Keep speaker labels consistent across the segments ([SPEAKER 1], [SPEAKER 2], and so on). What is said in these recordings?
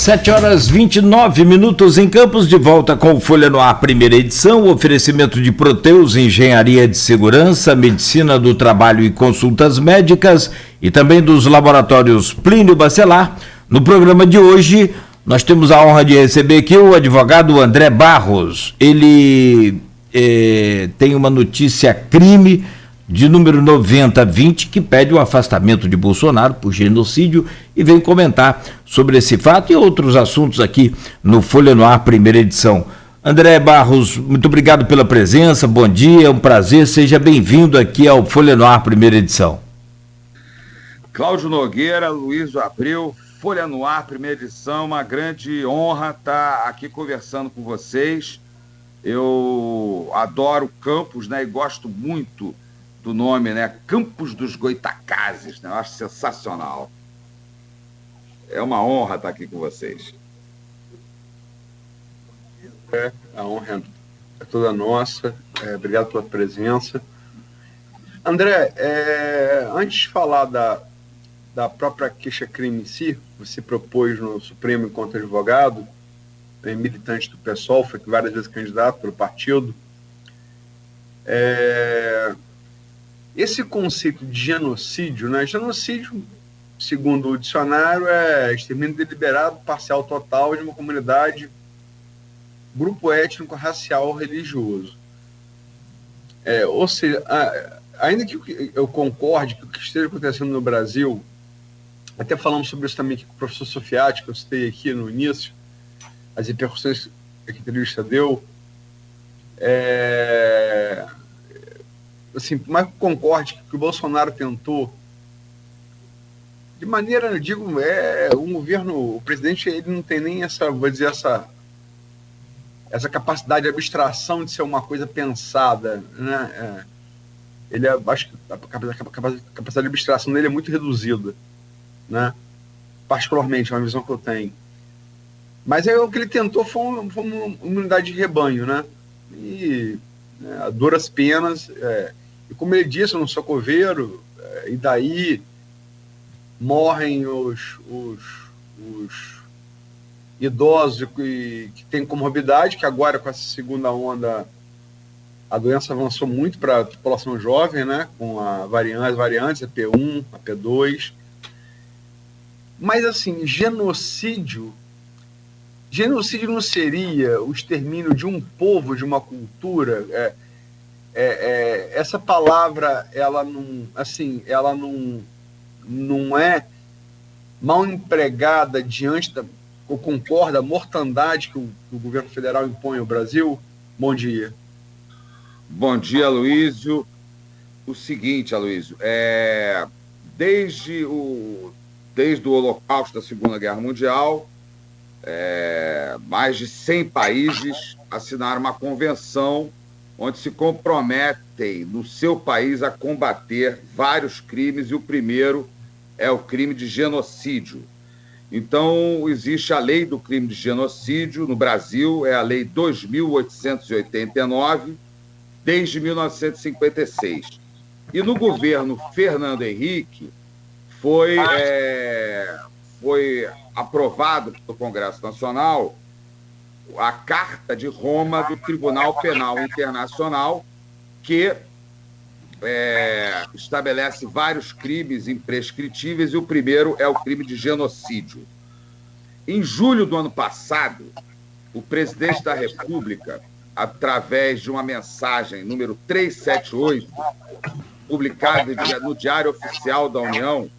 [SPEAKER 1] 7h29 em Campos, de volta com o Folha no Ar, primeira edição, oferecimento de Proteus, Engenharia de Segurança, Medicina do Trabalho e Consultas Médicas e também dos laboratórios Plínio Bacelar. No programa de hoje, nós temos a honra de receber aqui o advogado André Barros. Ele tem uma notícia crime de número 9020, que pede o afastamento de Bolsonaro por genocídio e vem comentar sobre esse fato e outros assuntos aqui no Folha no Ar, primeira edição. André Barros, muito obrigado pela presença, bom dia, é um prazer, seja bem-vindo aqui ao Folha no Ar, primeira edição.
[SPEAKER 2] Cláudio Nogueira, Luiz Abreu, Folha no Ar, primeira edição, uma grande honra estar aqui conversando com vocês. Eu adoro Campos, né, e gosto muito do nome, né? Campos dos Goitacazes, né? Eu acho sensacional. É uma honra estar aqui com vocês.
[SPEAKER 3] A honra é toda nossa. Obrigado pela presença. André, antes de falar da própria queixa-crime em si, você propôs no Supremo enquanto advogado, militante do PSOL, foi várias vezes candidato pelo partido. Esse conceito de genocídio, né? Genocídio, segundo o dicionário, é extermínio deliberado, parcial, total de uma comunidade, grupo étnico, racial ou religioso. Ou seja, ainda que eu concorde que o que esteja acontecendo no Brasil, até falamos sobre isso também aqui com o professor Sofiati, que eu citei aqui no início, as repercussões que a entrevista deu, assim, mas concorde que o Bolsonaro tentou, de maneira, eu digo, um governo, o presidente, ele não tem nem essa, vou dizer, essa capacidade de abstração de ser uma coisa pensada, né? Ele, acho que a capacidade de abstração dele é muito reduzida, né? Particularmente, é uma visão que eu tenho. Mas o que ele tentou foi uma unidade de rebanho, né? E a duras penas, e como ele disse, eu não sou coveiro, e daí morrem os idosos que têm comorbidade, que agora com essa segunda onda a doença avançou muito para a população jovem, né, com as variantes, a P1, a P2. Mas, assim, genocídio não seria o extermínio de um povo, de uma cultura? Essa palavra, ela não é mal empregada diante ou concorda a mortandade que o governo federal impõe ao Brasil? Bom dia.
[SPEAKER 2] Bom dia, Aloysio. O seguinte, Aloysio, desde o Holocausto da Segunda Guerra Mundial, mais de 100 países assinaram uma convenção onde se comprometem no seu país a combater vários crimes, e o primeiro é o crime de genocídio. Então, existe a lei do crime de genocídio no Brasil, é a lei 2.889, desde 1956. E no governo Fernando Henrique foi aprovado pelo Congresso Nacional a Carta de Roma do Tribunal Penal Internacional, que estabelece vários crimes imprescritíveis, e o primeiro é o crime de genocídio. Em julho do ano passado, o presidente da República, através de uma mensagem número 378, publicada no Diário Oficial da União,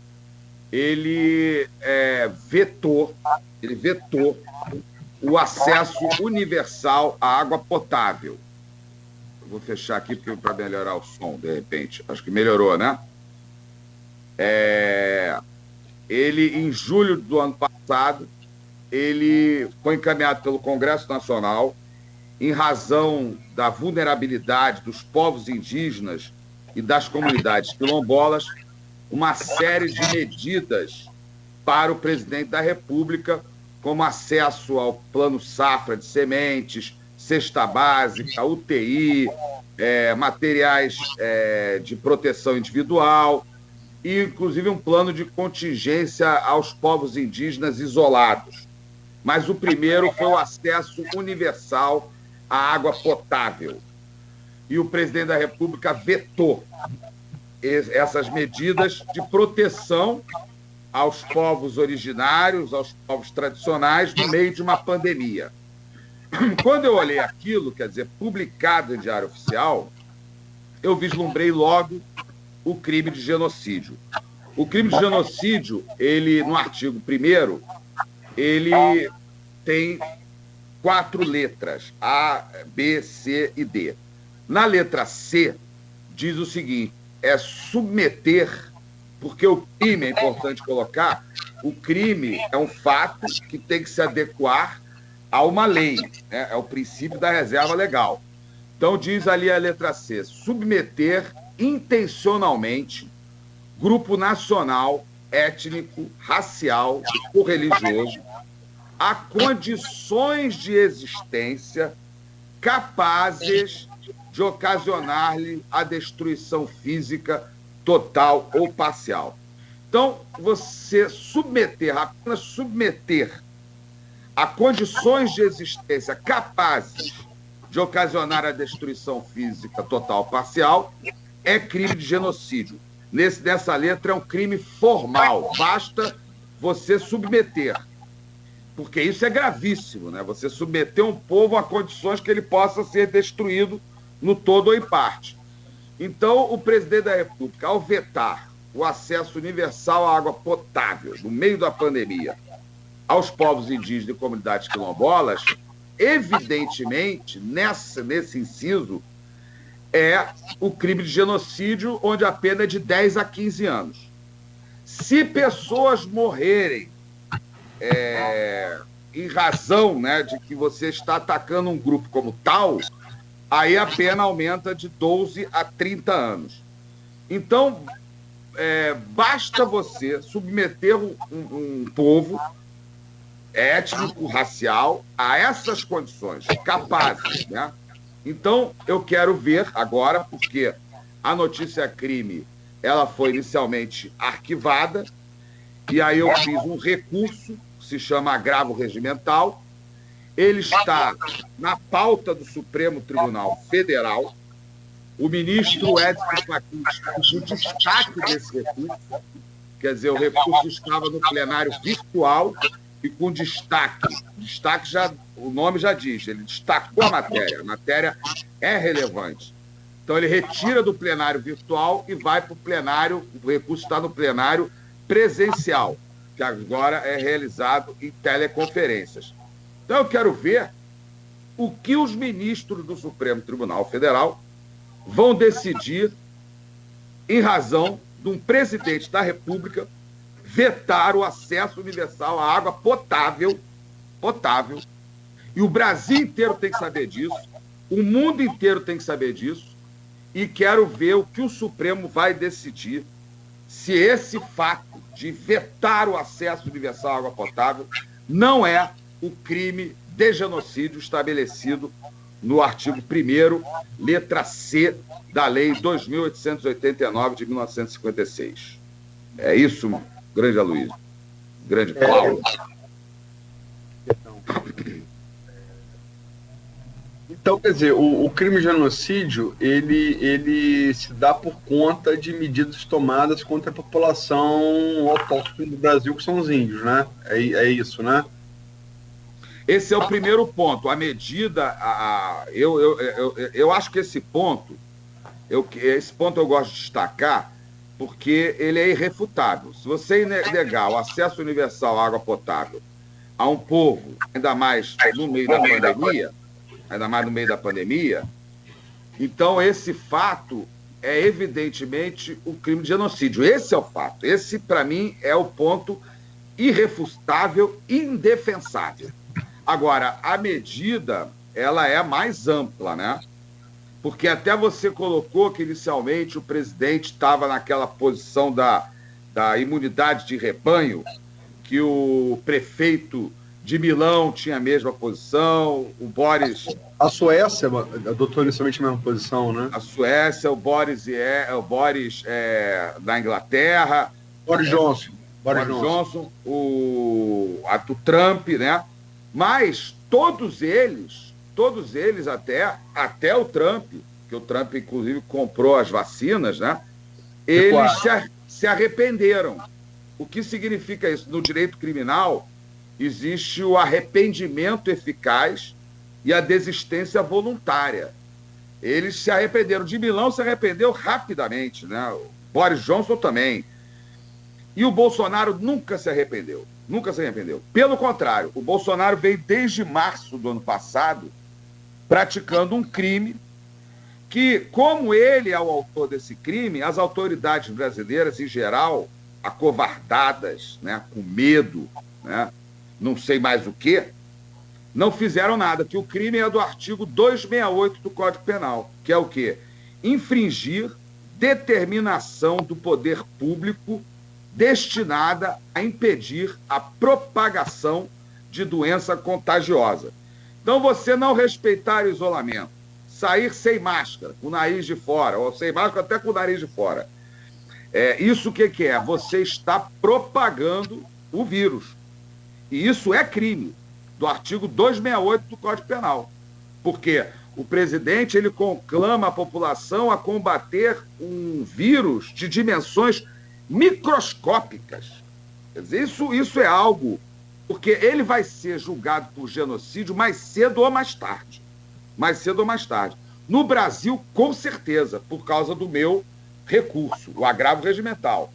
[SPEAKER 2] ele vetou o acesso universal à água potável. Eu vou fechar aqui para melhorar o som, de repente. Acho que melhorou, né? Ele, em julho do ano passado, ele foi encaminhado pelo Congresso Nacional, em razão da vulnerabilidade dos povos indígenas e das comunidades quilombolas, uma série de medidas para o presidente da República, como acesso ao Plano Safra de sementes, cesta básica, UTI, materiais de proteção individual e, inclusive, um plano de contingência aos povos indígenas isolados. mas o primeiro foi o acesso universal à água potável. E o presidente da República vetou essas medidas de proteção aos povos originários, aos povos tradicionais, no meio de uma pandemia. Quando eu olhei aquilo, quer dizer, publicado em Diário Oficial, eu vislumbrei logo o crime de genocídio. O crime de genocídio, ele, no artigo 1º, ele tem 4 letras, A, B, C e D. Na letra C, diz o seguinte, é submeter, porque o crime, é importante colocar, o crime é um fato que tem que se adequar a uma lei, né? É o princípio da reserva legal. Então, diz ali a letra C, submeter intencionalmente grupo nacional, étnico, racial ou religioso a condições de existência capazes de ocasionar-lhe a destruição física total ou parcial. Então, você submeter, apenas submeter a condições de existência capazes de ocasionar a destruição física total ou parcial é crime de genocídio. Nessa letra é um crime formal, basta você submeter, porque isso é gravíssimo, né? Você submeter um povo a condições que ele possa ser destruído no todo ou em parte. Então, o presidente da República, ao vetar o acesso universal à água potável no meio da pandemia aos povos indígenas e comunidades quilombolas, evidentemente, nesse inciso, é o crime de genocídio, onde a pena é de 10 a 15 anos. Se pessoas morrerem em razão, né, de que você está atacando um grupo como tal, aí a pena aumenta de 12 a 30 anos. Então, basta você submeter um povo étnico, racial, a essas condições capazes, né? Então, eu quero ver agora, porque a notícia crime, ela foi inicialmente arquivada, e aí eu fiz um recurso, que se chama agravo regimental. Ele está na pauta do Supremo Tribunal Federal. O ministro Edson Fachin o destaque desse recurso, quer dizer, o recurso estava no plenário virtual e com destaque. Destaque, já, o nome já diz, ele destacou a matéria é relevante. Então, ele retira do plenário virtual e vai para o plenário, o recurso está no plenário presencial, que agora é realizado em teleconferências. Então, eu quero ver o que os ministros do Supremo Tribunal Federal vão decidir em razão de um presidente da República vetar o acesso universal à água potável, e o Brasil inteiro tem que saber disso, o mundo inteiro tem que saber disso, e quero ver o que o Supremo vai decidir, se esse fato de vetar o acesso universal à água potável não é o crime de genocídio estabelecido no artigo 1º, letra C, da Lei 2.889, de 1956. É isso, grande Aloysio, grande Paulo.
[SPEAKER 3] Então, quer dizer, o crime de genocídio, ele se dá por conta de medidas tomadas contra a população autóctone do Brasil, que são os índios, né? É isso, né?
[SPEAKER 2] Esse é o primeiro ponto. A medida... eu acho que esse ponto eu gosto de destacar, porque ele é irrefutável. Se você negar o acesso universal à água potável a um povo, ainda mais no meio da pandemia, então esse fato é evidentemente o crime de genocídio. Esse é o fato. Esse, para mim, é o ponto irrefutável, indefensável. Agora, a medida, ela é mais ampla, né? Porque até você colocou que, inicialmente, o presidente estava naquela posição da imunidade de rebanho, que o prefeito de Milão tinha a mesma posição, o Boris...
[SPEAKER 3] A Suécia adotou inicialmente a mesma posição, né?
[SPEAKER 2] A Suécia, o Boris da Inglaterra...
[SPEAKER 3] Boris Johnson.
[SPEAKER 2] O Trump, né? Mas todos eles até o Trump, que o Trump, inclusive, comprou as vacinas, né? Eles se arrependeram. O que significa isso? No direito criminal, existe o arrependimento eficaz e a desistência voluntária. Eles se arrependeram. De Milão se arrependeu rapidamente, né? O Boris Johnson também. E o Bolsonaro nunca se arrependeu. Nunca se arrependeu. Pelo contrário, o Bolsonaro veio desde março do ano passado praticando um crime que, como ele é o autor desse crime, as autoridades brasileiras, em geral, acovardadas, né, com medo, né, não sei mais o quê, não fizeram nada, que o crime é do artigo 268 do Código Penal, que é o quê? Infringir determinação do poder público destinada a impedir a propagação de doença contagiosa. Então, você não respeitar o isolamento, sair sem máscara, com o nariz de fora, ou sem máscara até com o nariz de fora. Isso o que é? Você está propagando o vírus. E isso é crime, do artigo 268 do Código Penal. Porque o presidente ele conclama a população a combater um vírus de dimensões microscópicas. Quer dizer, isso é algo... Porque ele vai ser julgado por genocídio mais cedo ou mais tarde. Mais cedo ou mais tarde. No Brasil, com certeza, por causa do meu recurso, o agravo regimental.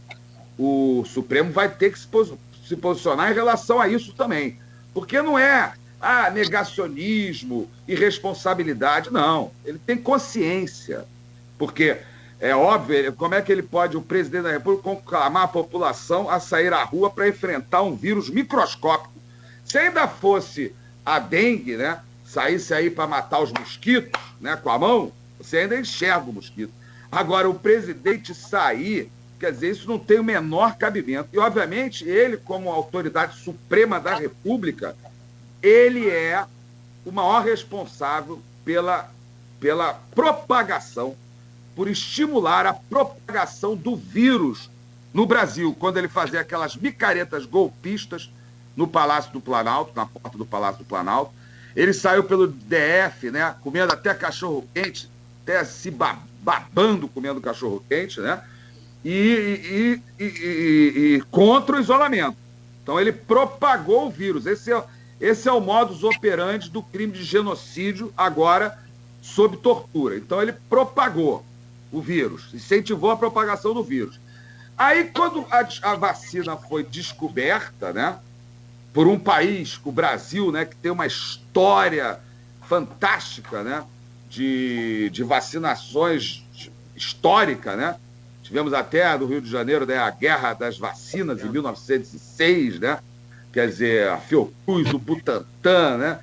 [SPEAKER 2] O Supremo vai ter que se posicionar em relação a isso também. Porque não é negacionismo, irresponsabilidade, não. Ele tem consciência. Porque, é óbvio, como é que ele pode, o presidente da República, conclamar a população a sair à rua para enfrentar um vírus microscópico? Se ainda fosse a dengue, né, saísse aí para matar os mosquitos, né, com a mão, você ainda enxerga o mosquito. Agora, o presidente sair, quer dizer, isso não tem o menor cabimento. E, obviamente, ele, como autoridade suprema da República, ele é o maior responsável pela propagação, por estimular a propagação do vírus no Brasil, quando ele fazia aquelas micaretas golpistas no Palácio do Planalto, na porta do Palácio do Planalto. Ele saiu pelo DF, né, comendo até cachorro-quente, até se babando comendo cachorro-quente, né, e contra o isolamento. Então, ele propagou o vírus. Esse é o modus operandi do crime de genocídio, agora sob tortura. Então, ele propagou o vírus, incentivou a propagação do vírus. Aí, quando a vacina foi descoberta, né, por um país, o Brasil, né, que tem uma história fantástica, né, de vacinações histórica, né? Tivemos até do Rio de Janeiro, né, a Guerra das Vacinas, em 1906, né? Quer dizer, a Fiocruz, o Butantan, né?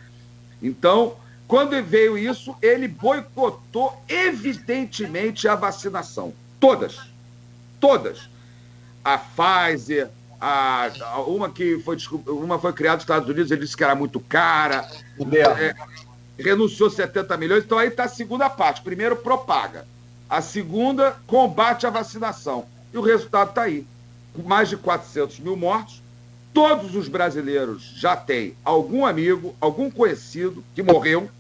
[SPEAKER 2] Então, quando veio isso, ele boicotou evidentemente a vacinação. Todas. A Pfizer, uma foi criada nos Estados Unidos, ele disse que era muito cara, renunciou 70 milhões, então aí está a segunda parte. Primeiro, propaga. A segunda, combate a vacinação. E o resultado está aí. Com mais de 400 mil mortos, todos os brasileiros já têm algum amigo, algum conhecido que morreu.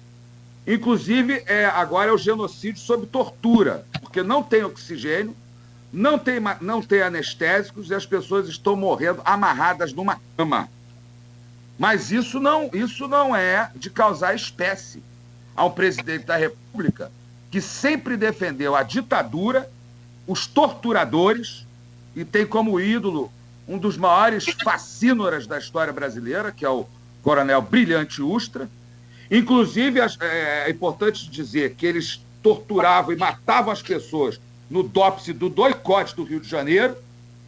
[SPEAKER 2] Inclusive, agora é o genocídio sob tortura, porque não tem oxigênio, não tem anestésicos e as pessoas estão morrendo amarradas numa cama. Mas isso não é de causar espécie ao presidente da República, que sempre defendeu a ditadura, os torturadores, e tem como ídolo um dos maiores facínoras da história brasileira, que é o coronel Brilhante Ustra. Inclusive, é importante dizer que eles torturavam e matavam as pessoas no DOPS do Doicote do Rio de Janeiro,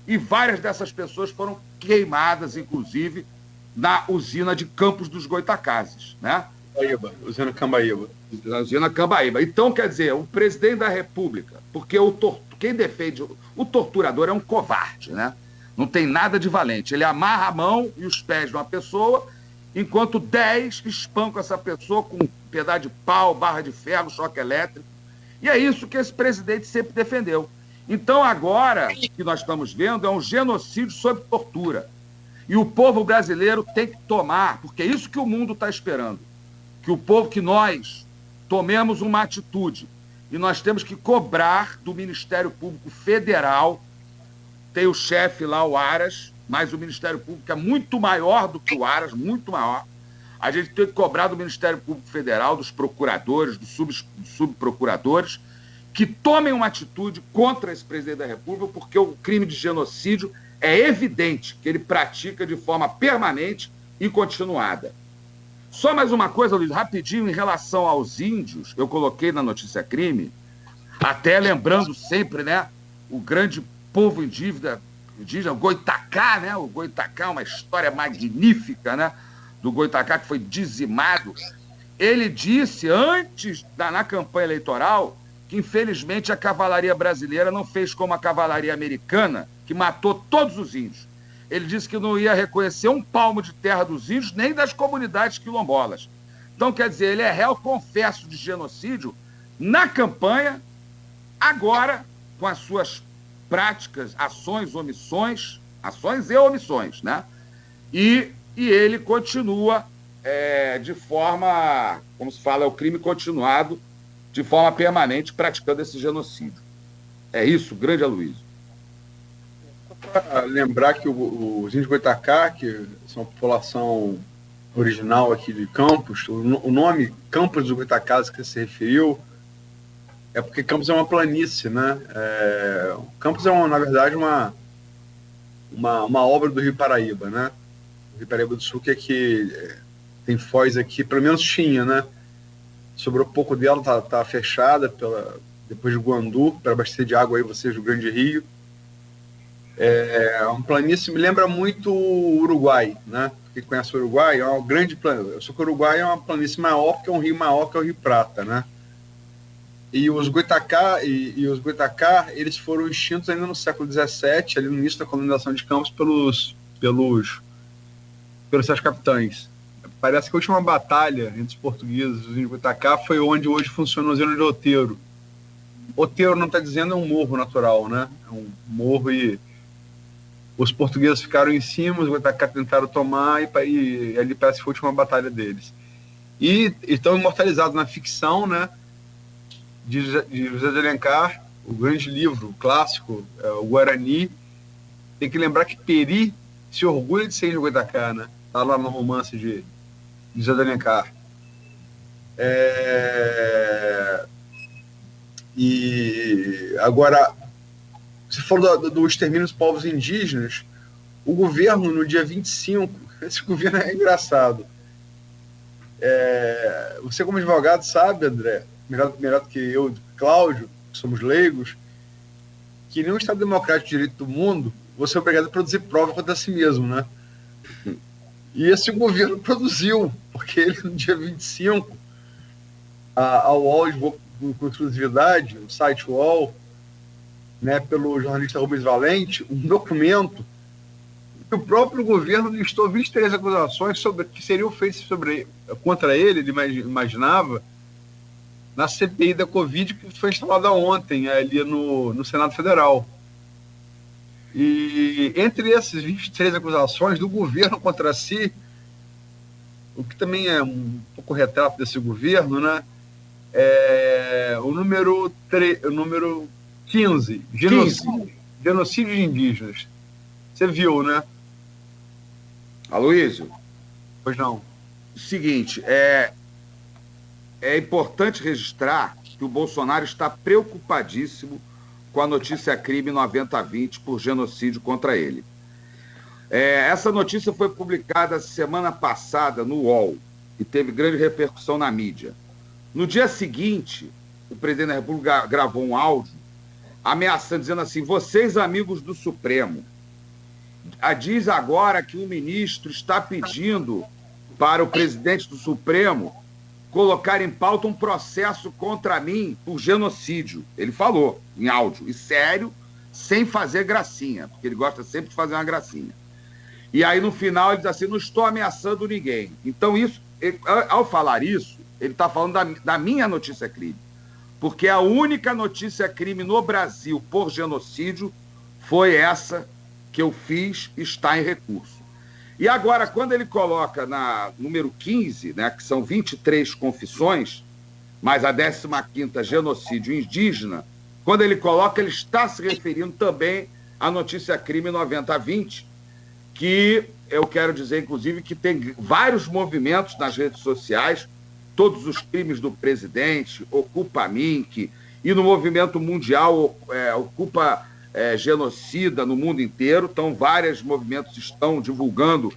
[SPEAKER 2] e várias dessas pessoas foram queimadas, inclusive, na usina de Campos dos Goitacazes, né?
[SPEAKER 3] Usina Cambaíba.
[SPEAKER 2] Usina Cambaíba. Então, quer dizer, o presidente da República, porque quem defende o torturador é um covarde, né? Não tem nada de valente. Ele amarra a mão e os pés de uma pessoa, enquanto 10 espancam essa pessoa com um pedaço de pau, barra de ferro, choque elétrico. E é isso que esse presidente sempre defendeu. Então, agora, o que nós estamos vendo é um genocídio sob tortura. E o povo brasileiro tem que tomar, porque é isso que o mundo está esperando, que nós tomemos uma atitude. E nós temos que cobrar do Ministério Público Federal, tem o chefe lá, o Aras, mas o Ministério Público é muito maior do que o Aras, muito maior. A gente tem que cobrar do Ministério Público Federal, dos procuradores, dos subprocuradores, que tomem uma atitude contra esse presidente da República, porque o crime de genocídio é evidente que ele pratica de forma permanente e continuada. Só mais uma coisa, Luiz, rapidinho, em relação aos índios, eu coloquei na notícia crime, até lembrando sempre, né, o grande povo indígena, o Goitacá, né, o Goitacá é uma história magnífica, né, do Goitacá que foi dizimado. Ele disse antes, na campanha eleitoral, que infelizmente a cavalaria brasileira não fez como a cavalaria americana, que matou todos os índios. Ele disse que não ia reconhecer um palmo de terra dos índios, nem das comunidades quilombolas. Então, quer dizer, ele é réu confesso de genocídio na campanha, agora, com as suas práticas, ações e omissões, né? E ele continua de forma, como se fala, é o crime continuado, de forma permanente, praticando esse genocídio. É isso, grande Aloysio.
[SPEAKER 3] Para lembrar que os índios Goitacá, que são a população original aqui de Campos, o nome Campos dos Goitacás que você se referiu, é porque Campos é uma planície, né? Campos é, na verdade, uma obra do Rio Paraíba, né? O Rio Paraíba do Sul, que tem foz aqui, pelo menos tinha, né? Sobrou pouco dela, tá fechada depois de Guandu, para abastecer de água aí vocês do Grande Rio. Um planície, me lembra muito o Uruguai, né? Quem conhece o Uruguai, é uma grande planície. Só que o Uruguai é uma planície maior, porque é um rio maior que é o Rio Prata, né? E os Goitacá, eles foram extintos ainda no século XVII, ali no início da colonização de Campos, pelos seus capitães. Parece que a última batalha entre os portugueses e os índios Goitacá foi onde hoje funciona a usina de Outeiro. Outeiro não está dizendo, é um morro natural, né? É um morro e os portugueses ficaram em cima, os Goitacá tentaram tomar e ali parece que foi a última batalha deles. E estão imortalizados na ficção, né? De José de Alencar, o grande livro clássico, o Guarani. Tem que lembrar que Peri se orgulha de ser índio Goitacá, né? Está lá no romance de José de Alencar. E agora, você falou do extermínio dos povos indígenas. O governo, no dia 25, esse governo é engraçado. Você, como advogado, sabe, André, melhor do que eu, Cláudio, que somos leigos, que nenhum Estado democrático de direito do mundo você é obrigado a produzir prova contra si mesmo, né? E esse governo produziu, porque ele, no dia 25, a UOL divulgou com exclusividade, o site UOL, né, pelo jornalista Rubens Valente, um documento que o próprio governo listou 23 acusações que seriam feitas contra ele imaginava, na CPI da Covid, que foi instalada ontem ali no Senado Federal. E entre essas 23 acusações do governo contra si, o que também é um pouco retrato desse governo, né? O número 15, genocídio de indígenas. Você viu, né?
[SPEAKER 2] Aloysio.
[SPEAKER 3] Pois não.
[SPEAKER 2] Seguinte, é importante registrar que o Bolsonaro está preocupadíssimo com a notícia crime 9020 por genocídio contra ele. Essa notícia foi publicada semana passada no UOL e teve grande repercussão na mídia. No dia seguinte, o presidente da República gravou um áudio ameaçando, dizendo assim: vocês, amigos do Supremo, diz agora que o ministro está pedindo para o presidente do Supremo colocar em pauta um processo contra mim por genocídio. Ele falou em áudio, e sério, sem fazer gracinha, porque ele gosta sempre de fazer uma gracinha. E aí, no final, ele diz assim: não estou ameaçando ninguém. Então, ao falar isso, ele está falando da minha notícia crime, porque a única notícia crime no Brasil por genocídio foi essa que eu fiz, está em recurso. E agora, quando ele coloca na número 15, né, que são 23 confissões, mais a 15ª genocídio indígena, quando ele coloca, ele está se referindo também à notícia crime 9020, que eu quero dizer, inclusive, que tem vários movimentos nas redes sociais, todos os crimes do presidente, Ocupa Mink, e no movimento mundial Ocupa Genocida no mundo inteiro, então vários movimentos estão divulgando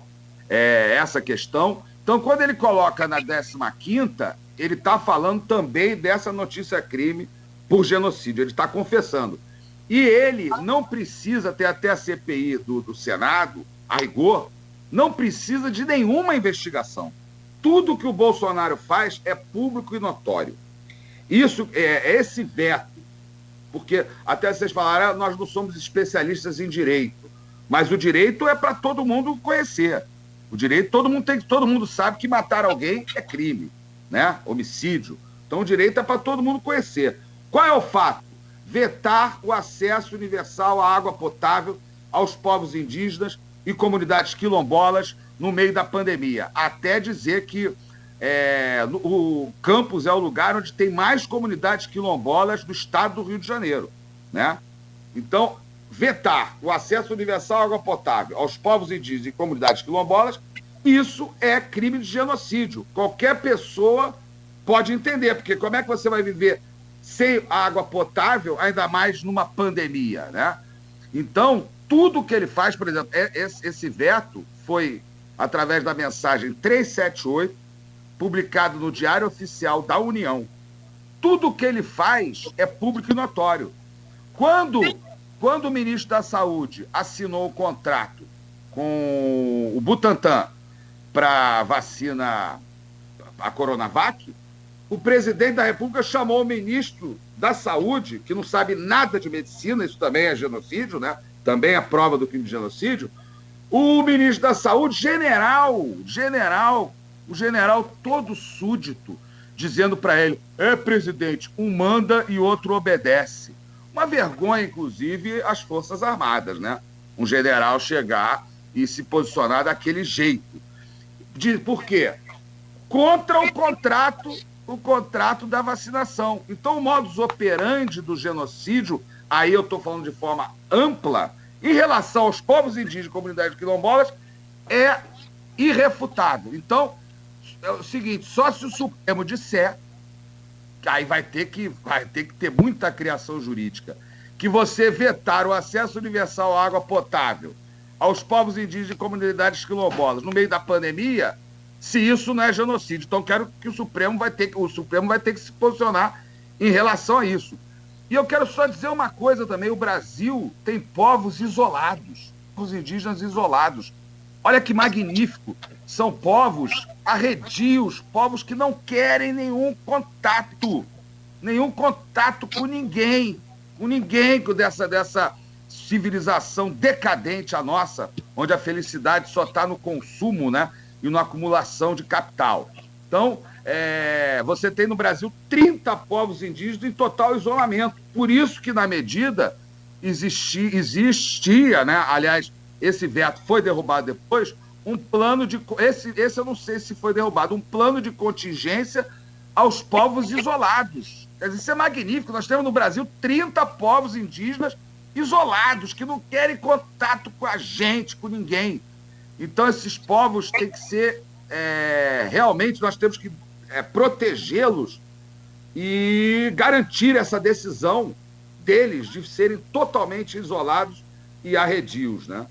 [SPEAKER 2] essa questão. Então, quando ele coloca na 15ª, ele está falando também dessa notícia crime por genocídio, ele está confessando. E ele não precisa ter até a CPI do Senado, a rigor, não precisa de nenhuma investigação. Tudo que o Bolsonaro faz é público e notório. Isso é esse veto, porque até vocês falaram, nós não somos especialistas em direito, mas o direito é para todo mundo conhecer. O direito, todo mundo sabe que matar alguém é crime, né? Homicídio. Então o direito é para todo mundo conhecer. Qual é o fato? Vetar o acesso universal à água potável aos povos indígenas e comunidades quilombolas no meio da pandemia. Até dizer que o Campos é o lugar onde tem mais comunidades quilombolas do estado do Rio de Janeiro, né? Então, vetar o acesso universal à água potável aos povos indígenas e comunidades quilombolas, isso é crime de genocídio. Qualquer pessoa pode entender, porque como é que você vai viver sem água potável, ainda mais numa pandemia, né? Então, tudo que ele faz, por exemplo, esse veto foi através da mensagem 378, publicado no Diário Oficial da União. Tudo que ele faz é público e notório. Quando o ministro da Saúde assinou o contrato com o Butantan para a vacina, a Coronavac, o presidente da República chamou o ministro da Saúde, que não sabe nada de medicina, isso também é genocídio, né? Também é prova do crime de genocídio, o ministro da Saúde, o general todo súdito, dizendo para ele, presidente, um manda e outro obedece. Uma vergonha, inclusive, às Forças Armadas, né? Um general chegar e se posicionar daquele jeito. Por quê? Contra o contrato da vacinação. Então, o modus operandi do genocídio, aí eu estou falando de forma ampla, em relação aos povos indígenas e comunidades quilombolas, é irrefutável. Então, é o seguinte, só se o Supremo disser, aí vai ter que ter muita criação jurídica, que você vetar o acesso universal à água potável aos povos indígenas e comunidades quilombolas no meio da pandemia, se isso não é genocídio. Então, quero que o Supremo vai ter que se posicionar em relação a isso. E eu quero só dizer uma coisa também, o Brasil tem povos isolados, povos indígenas isolados. Olha que magnífico, são povos arredios, povos que não querem nenhum contato com ninguém dessa civilização decadente a nossa, onde a felicidade só está no consumo, né, e na acumulação de capital. Então, você tem no Brasil 30 povos indígenas em total isolamento. Por isso que, na medida, existia, né, aliás, esse veto foi derrubado depois, um plano de... Esse eu não sei se foi derrubado, um plano de contingência aos povos isolados. Quer dizer, isso é magnífico. Nós temos no Brasil 30 povos indígenas isolados, que não querem contato com a gente, com ninguém. Então, esses povos têm que ser... realmente, nós temos que protegê-los e garantir essa decisão deles de serem totalmente isolados e arredios, né?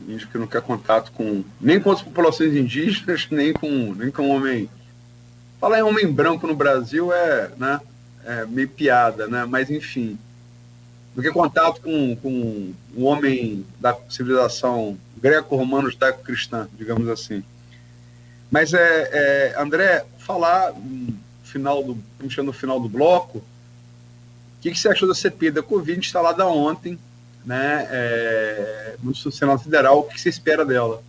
[SPEAKER 3] Índio que não quer contato nem com as populações indígenas, nem com homem. Falar em homem branco no Brasil é meio piada, né? Mas, enfim, do que contato com o homem da civilização greco-romano judaico-cristã, digamos assim. Mas, André, falar puxando no final do bloco, o que você achou da CPI da Covid instalada ontem, né, no Senado Federal? O que você espera dela?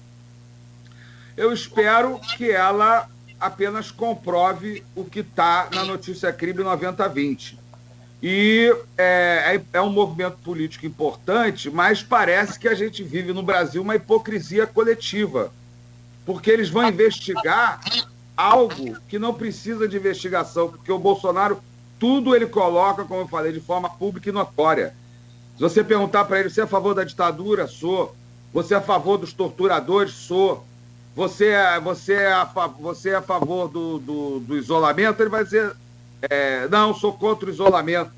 [SPEAKER 2] Eu espero que ela apenas comprove o que está na notícia crime 9020, E é um movimento político importante, mas parece que a gente vive no Brasil uma hipocrisia coletiva, porque eles vão investigar algo que não precisa de investigação, porque o Bolsonaro, tudo ele coloca, como eu falei, de forma pública e notória. Se você perguntar para ele, você é a favor da ditadura? Sou. Você é a favor dos torturadores? Sou. Você é a favor do isolamento? Ele vai dizer, não, sou contra o isolamento.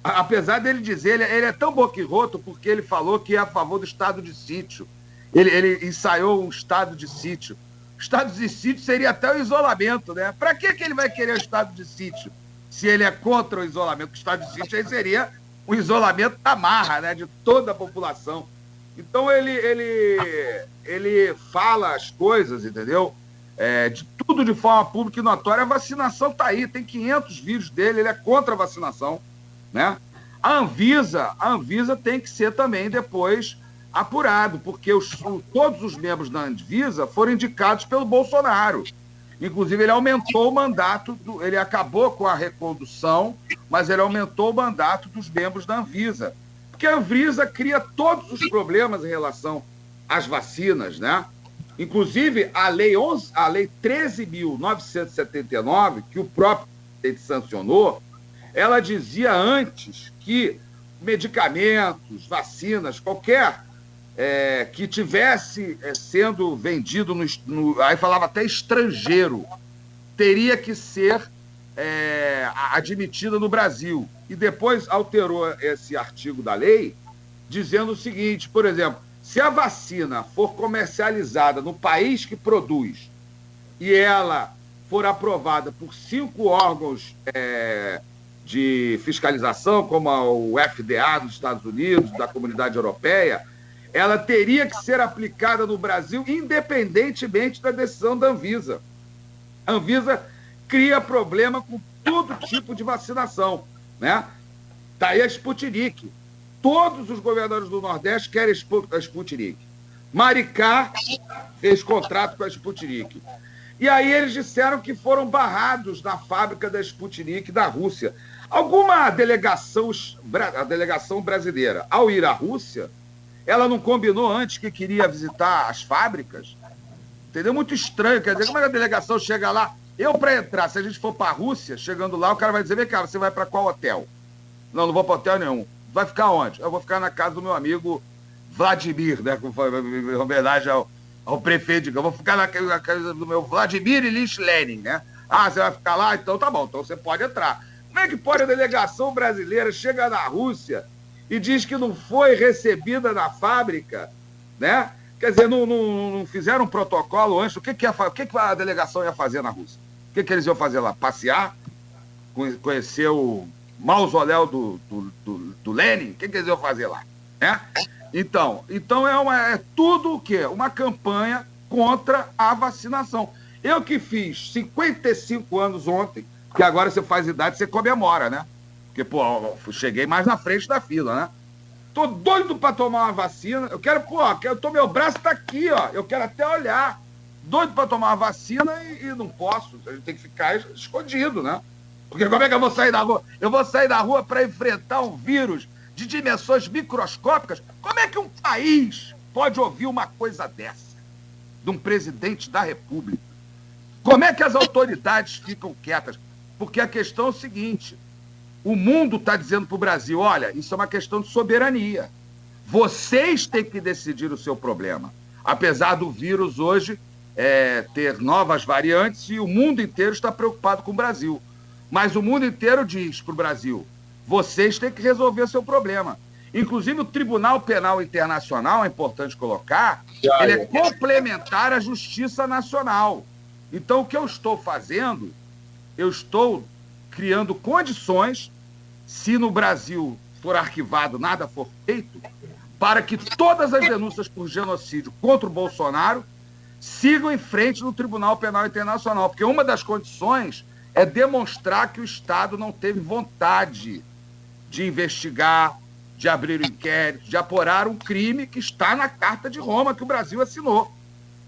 [SPEAKER 2] Apesar dele dizer, ele é tão boquirroto porque ele falou que é a favor do estado de sítio. Ele ensaiou um estado de sítio. O estado de sítio seria até o isolamento, né? Para que ele vai querer o estado de sítio se ele é contra o isolamento? O estado de sítio aí seria o isolamento da marra, né? De toda a população. Então ele fala as coisas, entendeu? De tudo de forma pública e notória. A vacinação está aí, tem 500 vídeos dele, ele é contra a vacinação, né? A Anvisa tem que ser também depois apurado, porque todos os membros da Anvisa foram indicados pelo Bolsonaro. Inclusive, ele aumentou o mandato, ele acabou com a recondução, mas ele aumentou o mandato dos membros da Anvisa. Porque a Anvisa cria todos os problemas em relação às vacinas, né? Inclusive, a Lei 13.979, que o próprio presidente sancionou, ela dizia antes que medicamentos, vacinas, qualquer que tivesse sendo vendido aí falava até estrangeiro, teria que ser admitida no Brasil. E depois alterou esse artigo da lei, dizendo o seguinte, por exemplo, se a vacina for comercializada no país que produz e ela for aprovada por 5 órgãos de fiscalização, como o FDA dos Estados Unidos, da Comunidade Europeia, ela teria que ser aplicada no Brasil independentemente da decisão da Anvisa. A Anvisa cria problema com todo tipo de vacinação, né? Está aí a Sputnik. Todos os governadores do Nordeste querem a Sputnik. Maricá fez contrato com a Sputnik. E aí eles disseram que foram barrados na fábrica da Sputnik da Rússia. A delegação brasileira, ao ir à Rússia, ela não combinou antes que queria visitar as fábricas? Entendeu? Muito estranho. Quer dizer, como é que a delegação chega lá? Para entrar, se a gente for para a Rússia, chegando lá, o cara vai dizer, vem cá, você vai para qual hotel? Não vou para hotel nenhum. Vai ficar onde? Eu vou ficar na casa do meu amigo Vladimir, né? Em homenagem ao prefeito. Eu vou ficar na casa do meu Vladimir Ilyich Lenin, né? Você vai ficar lá? Então tá bom, então você pode entrar. Como é que pode a delegação brasileira chegar na Rússia e diz que não foi recebida na fábrica, né? Quer dizer, não fizeram um protocolo antes. O que a delegação ia fazer na Rússia? O que eles iam fazer lá? Passear? Conhecer o mausoléu do Lenin? O que eles iam fazer lá? Né? Então é tudo o quê? Uma campanha contra a vacinação. Eu que fiz 55 anos ontem, que agora você faz idade, você comemora, né? Porque, cheguei mais na frente da fila, né? Tô doido para tomar uma vacina. Eu quero, meu braço tá aqui, ó. Eu quero até olhar. Doido para tomar uma vacina e não posso. A gente tem que ficar escondido, né? Porque como é que eu vou sair da rua? Eu vou sair da rua para enfrentar um vírus de dimensões microscópicas? Como é que um país pode ouvir uma coisa dessa? De um presidente da República? Como é que as autoridades ficam quietas? Porque a questão é o seguinte: o mundo está dizendo para o Brasil, olha, isso é uma questão de soberania. Vocês têm que decidir o seu problema. Apesar do vírus hoje ter novas variantes e o mundo inteiro está preocupado com o Brasil. Mas o mundo inteiro diz para o Brasil, vocês têm que resolver o seu problema. Inclusive o Tribunal Penal Internacional, é importante colocar, ele é complementar à Justiça Nacional. Então o que eu estou fazendo, eu estou criando condições, se no Brasil for arquivado, nada for feito, para que todas as denúncias por genocídio contra o Bolsonaro sigam em frente no Tribunal Penal Internacional, porque uma das condições é demonstrar que o Estado não teve vontade de investigar, de abrir o inquérito, de apurar um crime que está na Carta de Roma, que o Brasil assinou.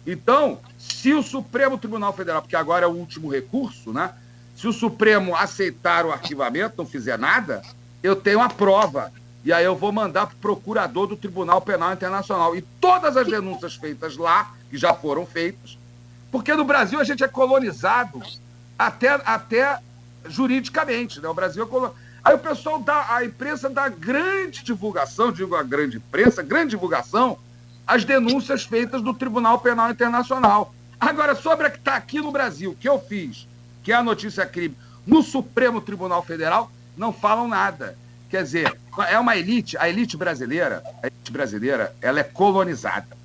[SPEAKER 2] Então, se o Supremo Tribunal Federal, porque agora é o último recurso, né? Se o Supremo aceitar o arquivamento, não fizer nada, eu tenho a prova. E aí eu vou mandar para o procurador do Tribunal Penal Internacional. E todas as denúncias feitas lá, que já foram feitas, porque no Brasil a gente é colonizado até juridicamente, né? O Brasil é colonizado. Aí o pessoal a imprensa dá grande divulgação, digo a grande imprensa, grande divulgação, às denúncias feitas do Tribunal Penal Internacional. Agora, sobre a que está aqui no Brasil, que eu fiz, que é a notícia crime, no Supremo Tribunal Federal, não falam nada. Quer dizer, é uma elite, a elite brasileira, ela é colonizada.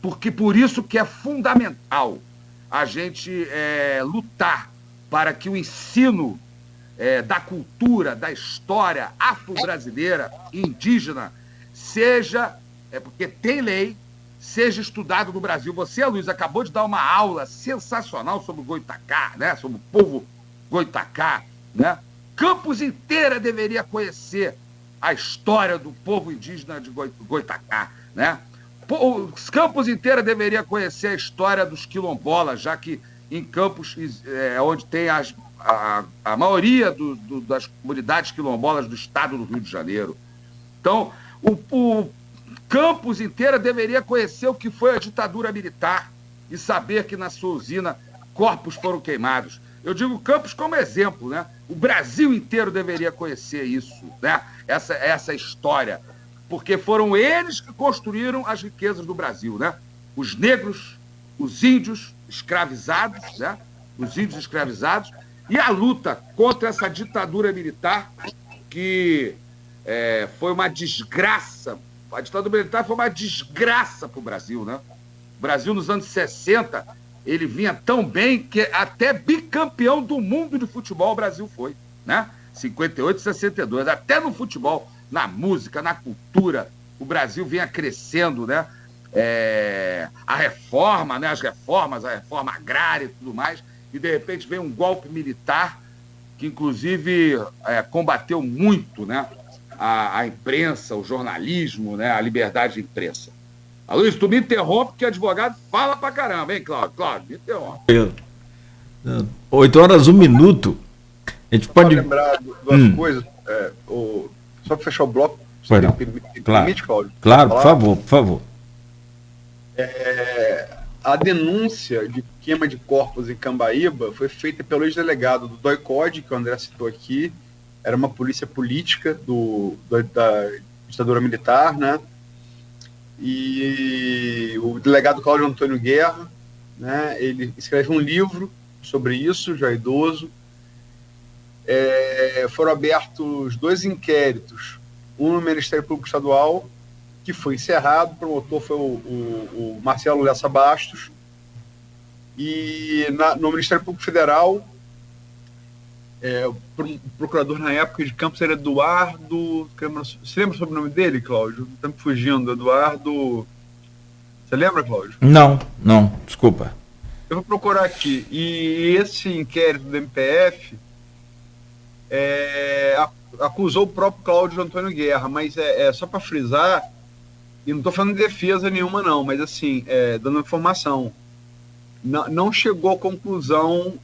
[SPEAKER 2] Porque por isso que é fundamental a gente lutar para que o ensino da cultura, da história afro-brasileira, indígena, seja, porque tem lei, seja estudado no Brasil. Você, Luiz, acabou de dar uma aula sensacional sobre o Goitacá, né? Sobre o povo Goitacá, né? Campos inteira deveria conhecer a história do povo indígena de Goitacá, né? Os Campos inteira deveria conhecer a história dos quilombolas, já que em Campos onde tem a maioria das comunidades quilombolas do estado do Rio de Janeiro. Então, o Campos inteira deveria conhecer o que foi a ditadura militar e saber que na sua usina corpos foram queimados. Eu digo Campos como exemplo, né? O Brasil inteiro deveria conhecer isso, né? Essa história, porque foram eles que construíram as riquezas do Brasil, né? Os negros, os índios escravizados, né? Os índios escravizados, e a luta contra essa ditadura militar que foi uma desgraça. A ditadura militar foi uma desgraça para o Brasil, né? O Brasil, nos anos 60, ele vinha tão bem que até bicampeão do mundo de futebol o Brasil foi, né? 58 e 62. Até no futebol, na música, na cultura, o Brasil vinha crescendo, né? A reforma, né? As reformas, a reforma agrária e tudo mais, e de repente vem um golpe militar que, inclusive, combateu muito, né? A imprensa, o jornalismo, né? A liberdade de imprensa. Luiz, tu me interrompe, porque advogado fala pra caramba, hein, Cláudio? Cláudio, me interrompe.
[SPEAKER 1] 8h01. A gente pode
[SPEAKER 3] lembrar duas coisas. Só para fechar o bloco,
[SPEAKER 1] você permite, Cláudio? Claro, por favor.
[SPEAKER 3] A denúncia de queima de corpos em Cambaíba foi feita pelo ex-delegado do DOI-CODE, que o André citou aqui. Era uma polícia política da ditadura militar, né? E o delegado Cláudio Antônio Guerra, né? Ele escreve um livro sobre isso, já idoso. Foram abertos 2 inquéritos, um no Ministério Público Estadual, que foi encerrado, o promotor foi o Marcelo Lessa Bastos, e no Ministério Público Federal, o procurador na época de Campos era Eduardo... Você lembra sobre o nome dele, Cláudio? Está me fugindo, Eduardo... Você lembra, Cláudio?
[SPEAKER 1] Não, desculpa.
[SPEAKER 3] Eu vou procurar aqui. E esse inquérito do MPF acusou o próprio Cláudio Antônio Guerra, mas só para frisar, e não estou falando de defesa nenhuma não, mas assim, dando informação, não chegou à conclusão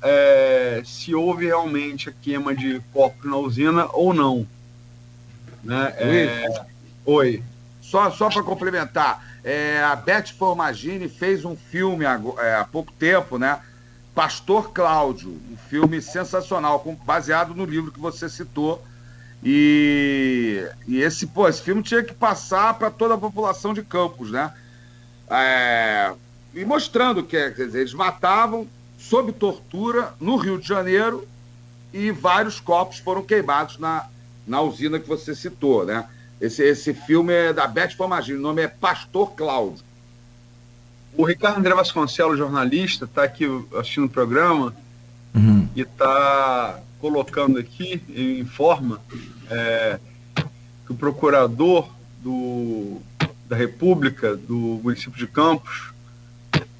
[SPEAKER 3] se houve realmente a queima de corpos na usina ou não. Né? Oi.
[SPEAKER 2] Só para complementar, a Beth Formagini fez um filme há pouco tempo, né? Pastor Cláudio, um filme sensacional, baseado no livro que você citou. E esse filme tinha que passar para toda a população de Campos, né? E mostrando que, quer dizer, eles matavam sob tortura no Rio de Janeiro e vários corpos foram queimados na usina que você citou, né? Esse filme é da Beth Formagini, o nome é Pastor Cláudio.
[SPEAKER 3] O Ricardo André Vasconcelos, jornalista, está aqui assistindo o programa e está colocando aqui, informa que o procurador da República do município de Campos,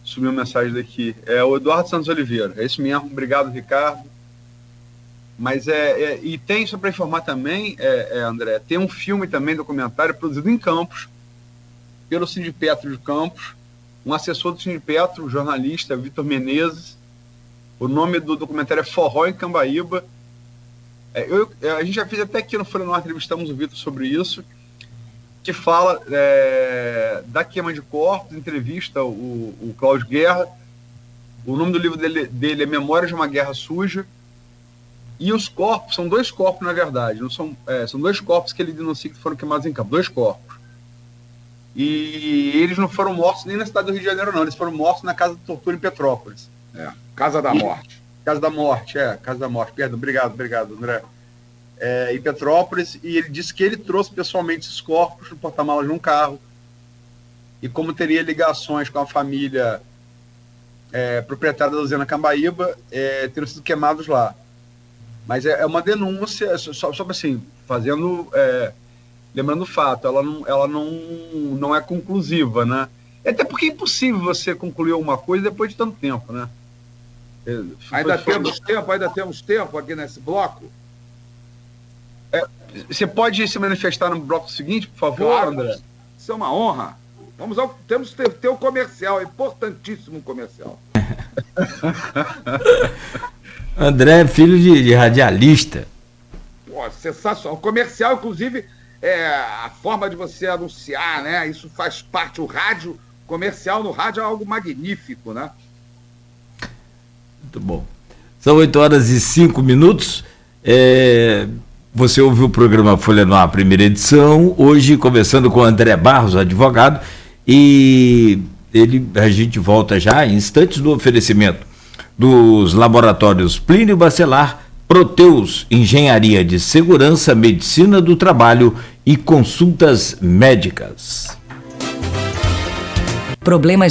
[SPEAKER 3] subiu uma mensagem daqui, é o Eduardo Santos Oliveira. É isso mesmo, obrigado, Ricardo. Mas e tem, só para informar também, André, tem um filme também, documentário, produzido em Campos, pelo Sindipetro de Campos, um assessor do Sindipetro, o jornalista Vitor Menezes. O nome do documentário é Forró em Cambaíba. A gente já fez até aqui no Folha no Ar, entrevistamos o Vitor sobre isso, que fala da queima de corpos, entrevista o Cláudio Guerra. O nome do livro dele é Memórias de uma Guerra Suja. E os corpos, são 2 corpos, na verdade. Não são 2 corpos que ele denuncia que foram queimados em campo. 2 corpos. E eles não foram mortos nem na cidade do Rio de Janeiro, não. Eles foram mortos na Casa de Tortura em Petrópolis.
[SPEAKER 2] Casa da Morte.
[SPEAKER 3] Casa da Morte, Casa da Morte. Perdão, obrigado, André. Em Petrópolis. E ele disse que ele trouxe pessoalmente esses corpos no porta-malas num carro. E como teria ligações com a família proprietária da usina Cambaíba, teriam sido queimados lá. Mas é uma denúncia, só assim, lembrando o fato, ela não é conclusiva, né? Até porque é impossível você concluir alguma coisa depois de tanto tempo, né?
[SPEAKER 2] Ainda temos tempo aqui nesse bloco?
[SPEAKER 3] Você pode se manifestar no bloco seguinte, por favor,
[SPEAKER 2] claro,
[SPEAKER 3] André?
[SPEAKER 2] Isso é uma honra. Temos que ter o comercial, é importantíssimo o comercial.
[SPEAKER 1] André é filho de radialista.
[SPEAKER 2] Pô, sensacional. O comercial, inclusive, é a forma de você anunciar, né? Isso faz parte, o rádio, comercial no rádio é algo magnífico, né?
[SPEAKER 1] Muito bom. São 8h05. Você ouviu o programa Folha no Ar, primeira edição, hoje conversando com o André Barros, advogado, e a gente volta já em instantes do oferecimento dos laboratórios Plínio Bacelar, Proteus, Engenharia de Segurança, Medicina do Trabalho e Consultas Médicas.
[SPEAKER 4] Problemas